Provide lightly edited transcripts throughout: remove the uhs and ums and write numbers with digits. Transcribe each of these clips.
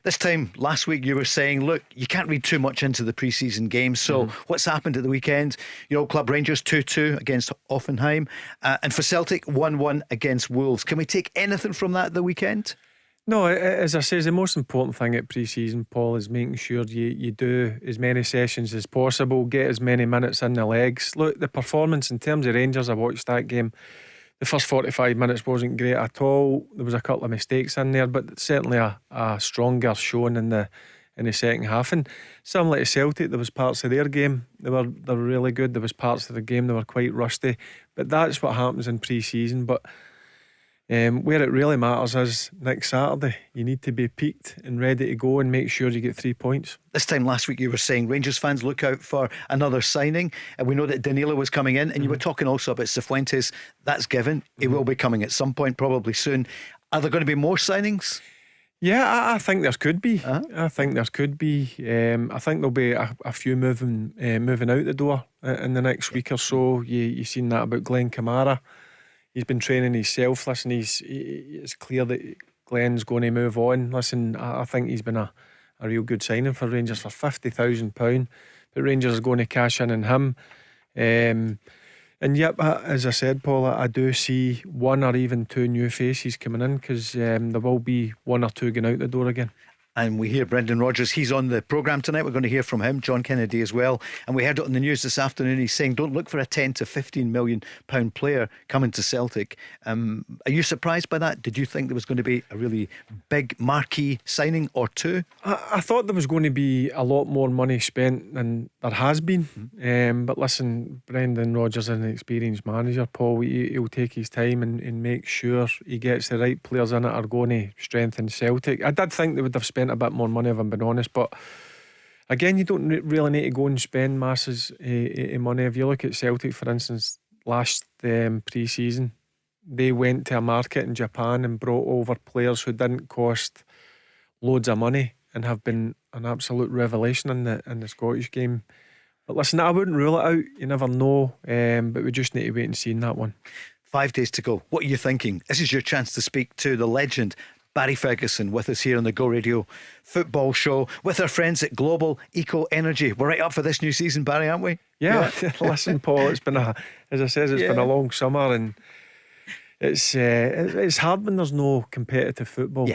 This time last week you were saying, look, you can't read too much into the pre-season games. So what's happened at the weekend? Your old club Rangers 2-2 against Offenheim, and for Celtic 1-1 against Wolves. Can we take anything from that at the weekend? No, as I say, the most important thing at pre-season, Paul, is making sure you do as many sessions as possible, get as many minutes in the legs. Look, the performance in terms of Rangers, I watched that game. The first 45 minutes wasn't great at all. There was a couple of mistakes in there, but certainly a stronger showing in the second half. And similar to Celtic, there was parts of their game they were really good. There was parts of the game they were quite rusty. But that's what happens in pre-season. But where it really matters is next Saturday. You need to be peaked and ready to go and make sure you get 3 points. This time last week you were saying Rangers fans look out for another signing, and we know that Danilo was coming in, and you were talking also about Cifuentes. That's given. He will be coming at some point, probably soon. Are there going to be more signings? Yeah, I think there could be. I think there could be. I think there'll be a few moving out the door in the next week or so. You've seen that about Glenn Kamara. He's been training himself. Listen, it's clear that Glenn's going to move on. Listen, I think he's been a real good signing for Rangers for £50,000. But Rangers are going to cash in on him. And yep, as I said, Paul, I do see one or even two new faces coming in, because there will be one or two going out the door again. And we hear Brendan Rodgers, he's on the programme tonight. We're going to hear from him, John Kennedy as well. And we heard it on the news this afternoon. He's saying don't look for a 10 to 15 million pound player coming to Celtic. Are you surprised by that? Did you think there was going to be a really big marquee signing or two? I thought there was going to be a lot more money spent than there has been. But listen, Brendan Rodgers is an experienced manager, Paul. He'll take his time and make sure he gets the right players in that are going to strengthen Celtic. I did think they would have spent a bit more money, if I'm being honest, but again, you don't really need to go and spend masses of money. If you look at Celtic, for instance, last pre-season, they went to a market in Japan and brought over players who didn't cost loads of money and have been an absolute revelation in the Scottish game. But listen, I wouldn't rule it out. You never know, but we just need to wait and see in that one. 5 days to go. What are you thinking? This is your chance to speak to the legend Barry Ferguson, with us here on the Go Radio Football Show with our friends at Global Eco Energy. We're right up for this new season, Barry, aren't we? Yeah. Listen, Paul, it's been as I said, it's been a long summer, and it's hard when there's no competitive football.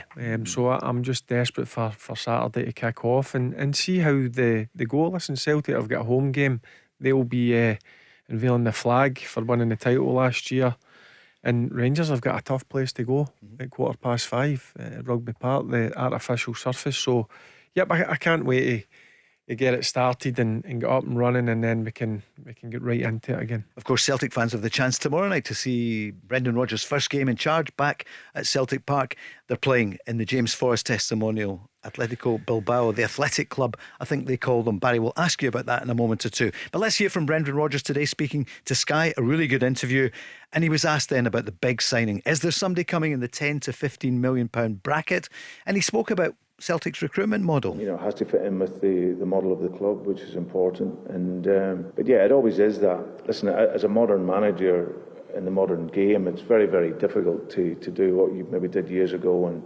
So I'm just desperate for Saturday to kick off and see how they go. Listen, Celtic have got a home game. They'll be unveiling the flag for winning the title last year. And Rangers have got a tough place to go at 5:15 at Rugby Park, the artificial surface. So, yep, I can't wait to get it started and get up and running, and then we can get right into it again. Of course, Celtic fans have the chance tomorrow night to see Brendan Rodgers' first game in charge back at Celtic Park. They're playing in the James Forrest Testimonial Atletico Bilbao, the athletic club, I think they call them. Barry will ask you about that in a moment or two. But let's hear from Brendan Rodgers today, speaking to Sky. A really good interview. And he was asked then about the big signing. Is there somebody coming in the 10 to 15 million pound bracket? And he spoke about Celtic's recruitment model. You know, it has to fit in with the model of the club, which is important. And but yeah, it always is that. Listen, as a modern manager in the modern game, it's very, very difficult to do what you maybe did years ago and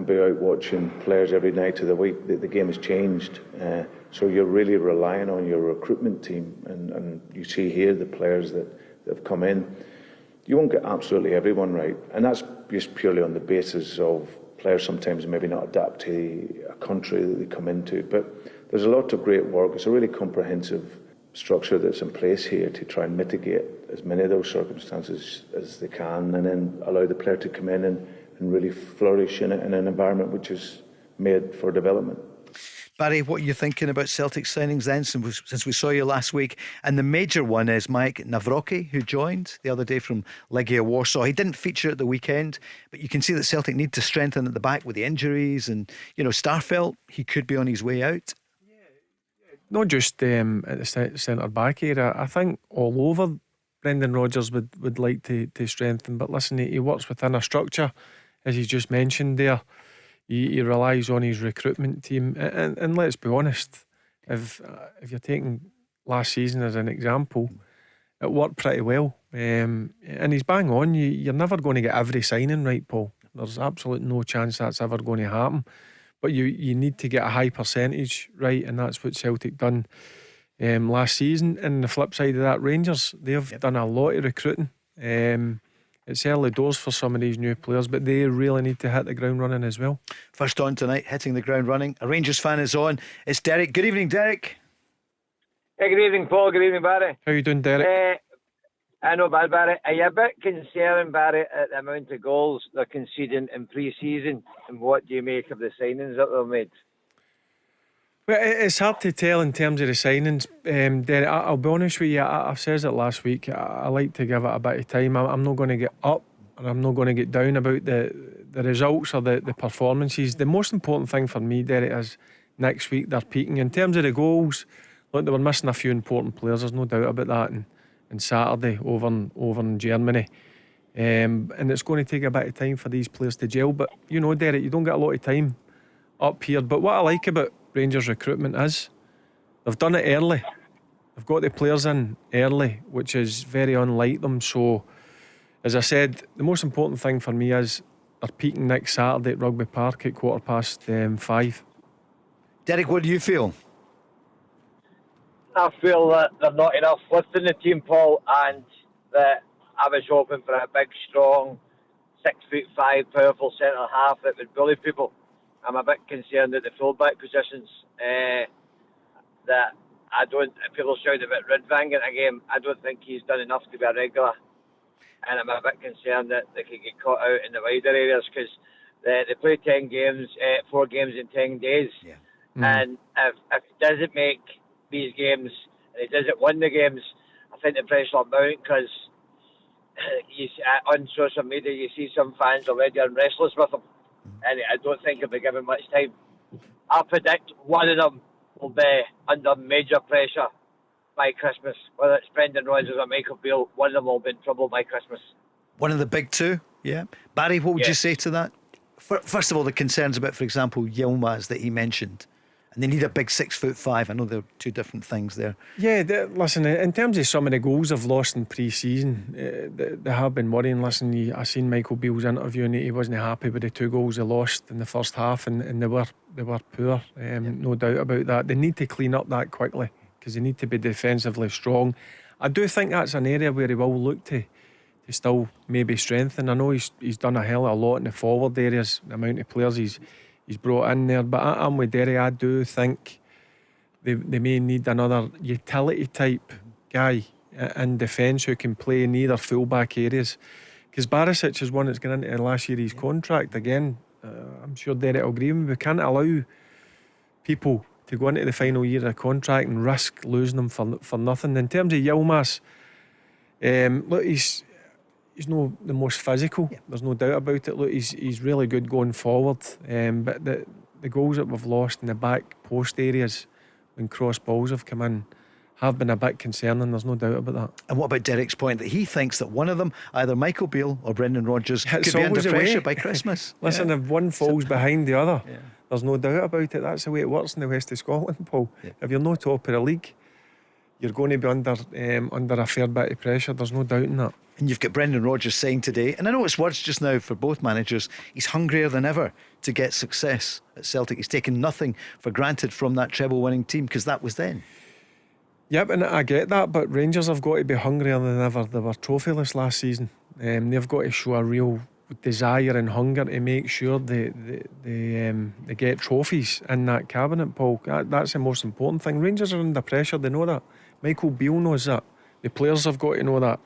be out watching players every night of the week. The game has changed, so you're really relying on your recruitment team, and you see here the players that have come in. You won't get absolutely everyone right, and that's just purely on the basis of players sometimes maybe not adapt to a country that they come into. But there's a lot of great work. It's a really comprehensive structure that's in place here to try and mitigate as many of those circumstances as they can, and then allow the player to come in and really flourish in an environment which is made for development. Barry, what are you thinking about Celtic signings then, since we saw you last week? And the major one is Mike Nawrocki, who joined the other day from Legia Warsaw. He didn't feature at the weekend, but you can see that Celtic need to strengthen at the back with the injuries. And, you know, Starfelt, he could be on his way out. Not just at the centre back area. I think all over Brendan Rodgers would like to strengthen. But listen, he works within a structure, as he's just mentioned there. He relies on his recruitment team, and let's be honest, if you're taking last season as an example, it worked pretty well, and he's bang on. You're never going to get every signing right, Paul. There's absolutely no chance that's ever going to happen, but you need to get a high percentage right, and that's what Celtic done last season. And the flip side of that, Rangers, they've done a lot of recruiting. It's early doors for some of these new players, but they really need to hit the ground running as well. First on tonight, hitting the ground running. A Rangers fan is on. It's Derek. Good evening, Derek. Hey, good evening, Paul. Good evening, Barry. How you doing, Derek? I know, bad, Barry. Are you a bit concerned, Barry, at the amount of goals they're conceding in pre-season, and what do you make of the signings that they've made? Well, it's hard to tell in terms of the signings, Derek. I'll be honest with you. I've said it last week. I like to give it a bit of time. I'm not going to get up and I'm not going to get down about the results or the performances. The most important thing for me, Derek, is next week they're peaking. In terms of the goals, look, they were missing a few important players. There's no doubt about that. And Saturday over in Germany, and it's going to take a bit of time for these players to gel. But you know, Derek, you don't get a lot of time up here. But what I like about Rangers recruitment is they've done it early. They've got the players in early, which is very unlike them. So, as I said, the most important thing for me is they're peaking next Saturday at Rugby Park at 5:15. Derek, what do you feel? I feel that they're not enough lifting the team, Paul, and that I was hoping for a big, strong, 6'5", powerful centre half that would bully people. I'm a bit concerned at the fullback positions. That I don't. People shout about Ridvang in a game. I don't think he's done enough to be a regular, and I'm a bit concerned that they could get caught out in the wider areas because they play 10 games, 4 games in 10 days, and if he doesn't make these games and he doesn't win the games, I think the pressure will mount because on social media you see some fans already are restless with him, and I don't think he'll be given much time. I predict one of them will be under major pressure by Christmas. Whether it's Brendan Rodgers or Michael Beale, one of them will be in trouble by Christmas. One of the big two, yeah. Barry, what would you say to that? First of all, the concerns about, for example, Yilmaz that he mentioned. And they need a big 6'5". I know they're two different things there. Yeah, listen, in terms of some of the goals they've lost in pre-season, they have been worrying. Listen, I seen Michael Beale's interview and he wasn't happy with the 2 goals they lost in the first half, and they were poor, no doubt about that. They need to clean up that quickly because they need to be defensively strong. I do think that's an area where he will look to still maybe strengthen. I know he's done a hell of a lot in the forward areas, the amount of players he's brought in there, but I'm with Derry. I do think they may need another utility type guy in defence who can play in either full-back areas, because Barisic is one that's going into last year's contract again. I'm sure Derek will agree with me. We can't allow people to go into the final year of the contract and risk losing them for nothing. In terms of Yilmaz, look, he's not the most physical. There's no doubt about it. Look, he's really good going forward. But the goals that we've lost in the back post areas when cross balls have come in have been a bit concerning. There's no doubt about that. And what about Derek's point that he thinks that one of them, either Michael Beale or Brendan Rodgers, could It's be under always the way. pressure by Christmas? Listen, if one falls behind the other, there's no doubt about it. That's the way it works in the west of Scotland, Paul. If you're not top of the league, you're going to be under a fair bit of pressure. There's no doubt in that. And you've got Brendan Rodgers saying today, and I know it's words just now for both managers, he's hungrier than ever to get success at Celtic. He's taken nothing for granted from that treble winning team, because that was then. Yep, and I get that, but Rangers have got to be hungrier than ever. They were trophyless last season. They've got to show a real desire and hunger to make sure they get trophies in that cabinet, Paul. That's the most important thing. Rangers are under pressure, they know that. Michael Beale knows that. The players have got to know that.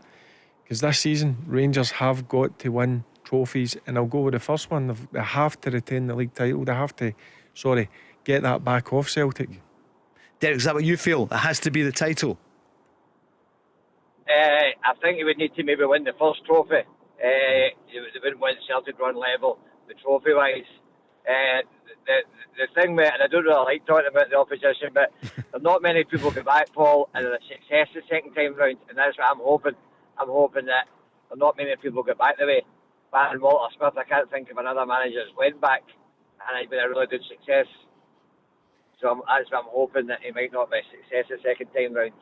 Because this season, Rangers have got to win trophies, and I'll go with the first one. They have to retain the league title. They have to, get that back off Celtic. Derek, is that what you feel? It has to be the title. I think he would need to maybe win the first trophy. They wouldn't win Celtic run level, the trophy wise. The thing with, and I don't really like talking about the opposition, but there are not many people go back, Paul, and are a success the second time round, and that's what I'm hoping. I'm hoping that there are not many people go back the way. Back in Walter Smith, I can't think of another manager that's went back and it's been a really good success. So that's what I'm hoping, that he might not be a success the second time round.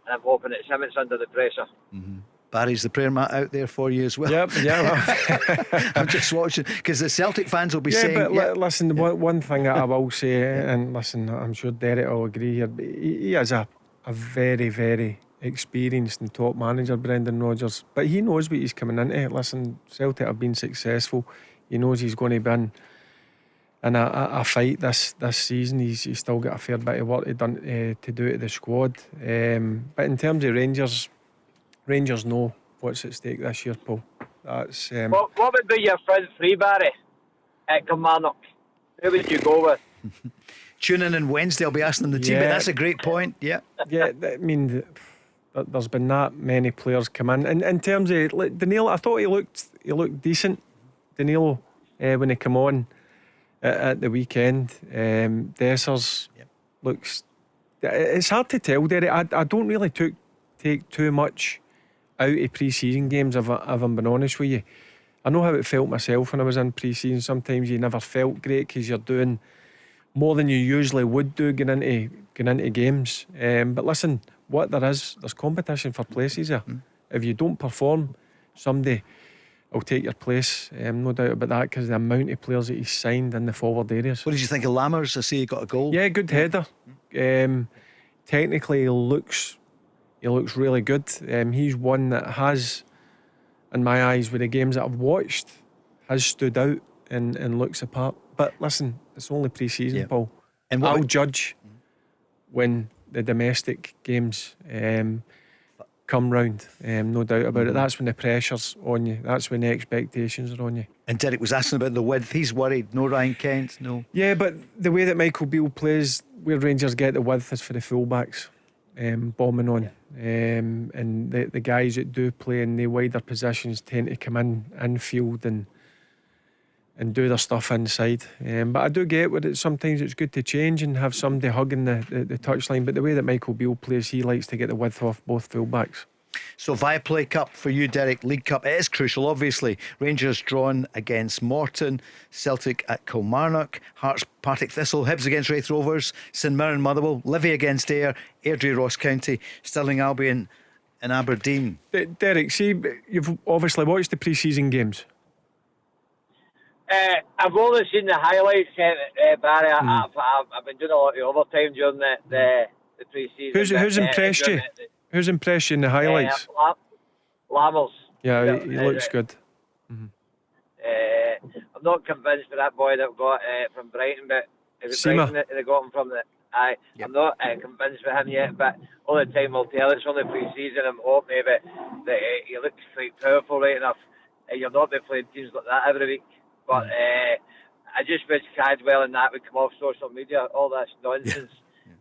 And I'm hoping that Simmons under the pressure. Barry's the prayer mat out there for you as well. Yep, yeah. I'm just watching because the Celtic fans will be Yeah, saying. but listen, one thing that I will say, and listen, I'm sure Derek will agree here, but he is a very, very experienced and top manager, Brendan Rodgers. But he knows what he's coming into. Listen, Celtic have been successful. He knows he's going to be in a fight this season. He's still got a fair bit of work to do to the squad. But in terms of Rangers know what's at stake this year, Paul. That's What would be your front three, Barry, at Kilmarnock? Who would you go with? Tune in on Wednesday, I'll be asking the team, but that's a great point. Yeah. Yeah, I mean, there's been that many players come in. And in terms of Danilo, I thought he looked decent. Danilo, when he came on at the weekend, Dessers looks. It's hard to tell, Derek. I don't really take too much out of pre-season games, if I'm being honest with you. I know how it felt myself when I was in pre-season. Sometimes you never felt great because you're doing more than you usually would do going into games. But listen, there's competition for places here. If you don't perform, somebody will take your place. No doubt about that, because the amount of players that he's signed in the forward areas. What did you think of Lammers? I see he got a goal. Yeah, good header. Technically, he looks really good. He's one that has, in my eyes, with the games that I've watched, has stood out and looks apart. But listen, it's only pre-season, Paul. And I'll judge when the domestic games come round. No doubt about it. That's when the pressure's on you. That's when the expectations are on you. And Derek was asking about the width. He's worried. No Ryan Kent. No. Yeah, but the way that Michael Beale plays, where Rangers get the width is for the fullbacks. Bombing on. And the guys that do play in the wider positions tend to come infield and do their stuff inside. But I do get what sometimes it's good to change and have somebody hugging the touchline. But the way that Michael Beale plays, he likes to get the width off both fullbacks. So Viaplay Cup for you, Derek. League Cup, it is crucial, obviously. Rangers drawn against Morton, Celtic at Kilmarnock, Hearts Partick Thistle, Hibs against Wraith Rovers, St Mirren Motherwell, Livy against Ayr, Airdrie Ross County, Stirling Albion and Aberdeen. Derek, see, you've obviously watched the pre-season games. I've only seen the highlights, Barry. I've been doing a lot of overtime during the pre-season. Who's impressed you? Who's impressed you in the highlights? Lammers. Yeah, he looks good. I'm not convinced with that boy that got from Brighton, but it was Brighton that they got him from the. I'm not convinced with him yet, but all the time will tell. It's only pre-season. I'm hoping that he looks quite powerful right enough. You'll not be playing teams like that every week. But I just wish Cadwell and that would come off social media. All that nonsense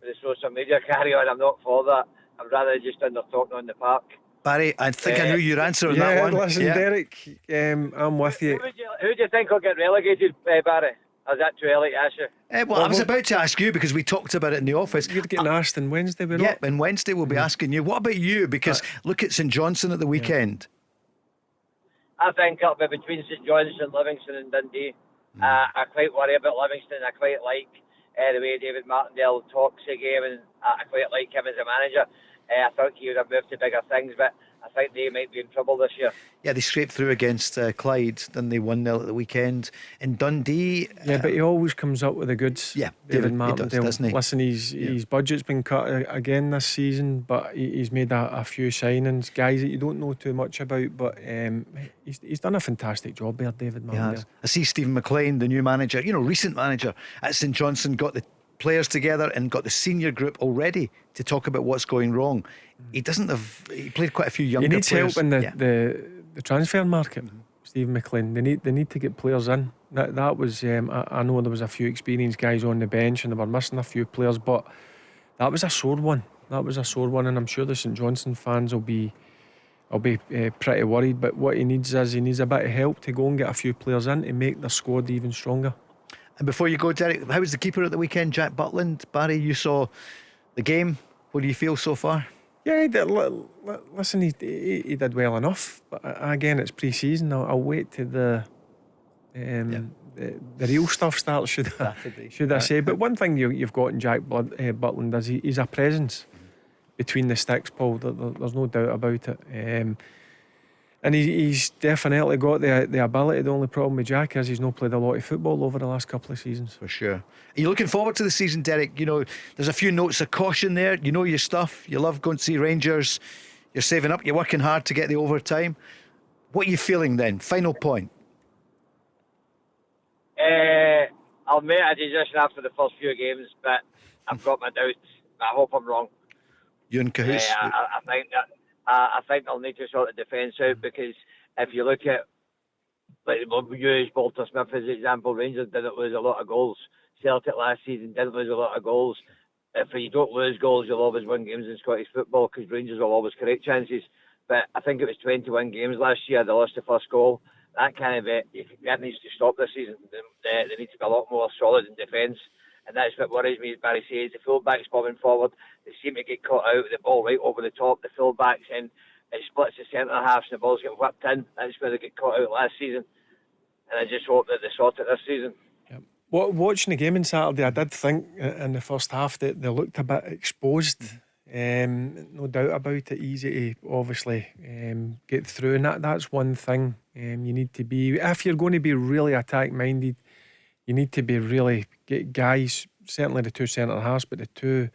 with the social media carry on. I'm not for that. I'd rather just end up talking on the park. Barry, I think I knew your answer on that one. Listen, Derek, I'm with you. Who do you think will get relegated, Barry? Or is that too early to ask you? Well, I was about to ask you because we talked about it in the office. You're getting asked on Wednesday, we're not? And Wednesday we'll be asking you. What about you? Because look at St Johnstone at the weekend. I think it'll be between St Johnstone, Livingston and Dundee. I quite worry about Livingston. I quite like the way David Martindale talks the game, and I quite like him as a manager. I think he would have moved to bigger things, but I think they might be in trouble this year. Yeah, they scraped through against Clyde, didn't they? 1-0 at the weekend. In Dundee, but he always comes up with the goods. Yeah, David Martindale, he does, doesn't he? Listen, his budget's been cut again this season, but he's made a few signings, guys that you don't know too much about. But he's done a fantastic job there, David Martindale. I see Stephen McLean, the new manager, recent manager at St Johnstone, got the players together and got the senior group already to talk about what's going wrong. He played quite a few younger players. He needs help in the transfer market. Stephen McLean, they need to get players in. That was I know there was a few experienced guys on the bench and they were missing a few players, but that was a sore one. And I'm sure the St Johnstone fans will be pretty worried. But what he needs is a bit of help to go and get a few players in to make their squad even stronger. And before you go, Derek, how was the keeper at the weekend, Jack Butland? Barry, you saw the game. What do you feel so far? Yeah, listen, he did well enough. But again, it's pre-season. I'll wait till the real stuff starts, should I say. But one thing you've got in Jack Butland is he's a presence between the sticks, Paul. There's no doubt about it. And he's definitely got the ability. The only problem with Jack is he's not played a lot of football over the last couple of seasons. For sure. Are you looking forward to the season, Derek? You know, there's a few notes of caution there. You know your stuff. You love going to see Rangers. You're saving up. You're working hard to get the overtime. What are you feeling then? Final point. I'll make a decision after the first few games, but I've got my doubts. I hope I'm wrong. You and Cahoots? I think they'll need to sort the defence out, because if you look at, like, we'll use Walter Smith as an example. Rangers didn't lose a lot of goals. Celtic last season didn't lose a lot of goals. If you don't lose goals, you'll always win games in Scottish football, because Rangers will always create chances. But I think it was 21 games last year they lost the first goal. That kind of that needs to stop this season. They need to be a lot more solid in defence. And that's what worries me, as Barry says. The full-backs bombing forward, they seem to get caught out with the ball right over the top, the full-backs, and it splits the centre-halves and the balls get whipped in. That's where they get caught out last season. And I just hope that they sort it this season. Yep. Watching the game on Saturday, I did think in the first half that they looked a bit exposed. No doubt about it. Easy to obviously get through, and that's one thing you need to be. If you're going to be really attack-minded, you need to be really get guys, certainly the two centre halves, but the two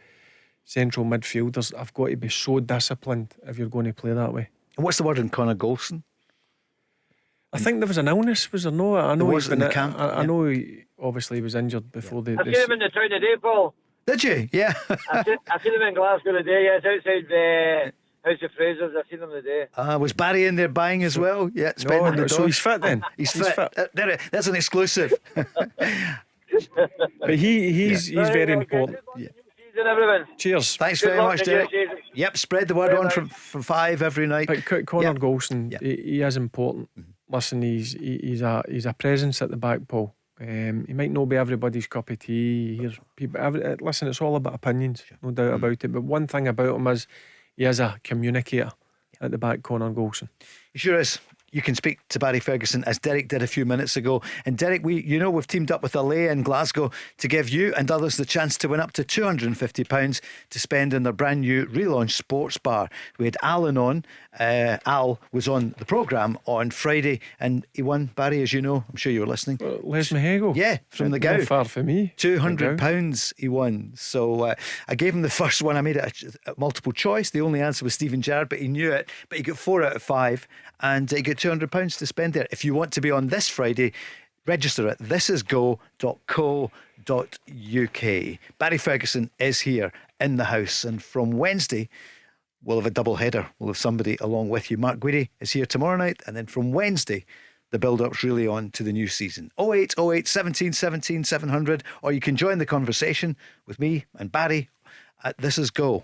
central midfielders have got to be so disciplined if you're going to play that way. And what's the word on Connor Golson? I think there was an illness, was there no? I know was in the camp. I know he obviously was injured before I've seen him in the town today, Paul. Did you? Yeah. I've seen him in Glasgow today. Yes, outside the House of Frasers. I've seen him today. Was Barry in there buying as well? Yeah, spending the so dough. he's fit then. He's fit. That's an exclusive. But he's very important. Yeah. Season, everyone. Cheers. Thanks Good very luck much, to your Derek. season. Yep, spread the word on from 5 every night. But Connor Yep. Golson, Yep. he is important. Listen, he's a presence at the back, Paul. He might not be everybody's cup of tea. He hears people. Listen, it's all about opinions, no doubt about it. But one thing about him is he is a communicator at the back, Connor Golson. He sure is. You can speak to Barry Ferguson as Derek did a few minutes ago. And Derek, we've teamed up with Allay in Glasgow to give you and others the chance to win up to £250 to spend in their brand new relaunched sports bar. We had Alan on. Al was on the programme on Friday and he won, Barry, as you know. I'm sure you were listening. Les Mahego. Yeah, from the Not Gow. far for me. £200 he won. So I gave him the first one. I made it a multiple choice. The only answer was Stephen Gerrard, but he knew it. But he got 4 out of 5 and he got £200 to spend there. If you want to be on this Friday, register at thisisgo.co.uk. Barry Ferguson is here in the house, and from Wednesday we'll have a double header. We'll have somebody along with you. Mark Guidi is here tomorrow night, and then from Wednesday the build-up's really on to the new season. 0808 17 17 700, or you can join the conversation with me and Barry at thisisgo.co.uk.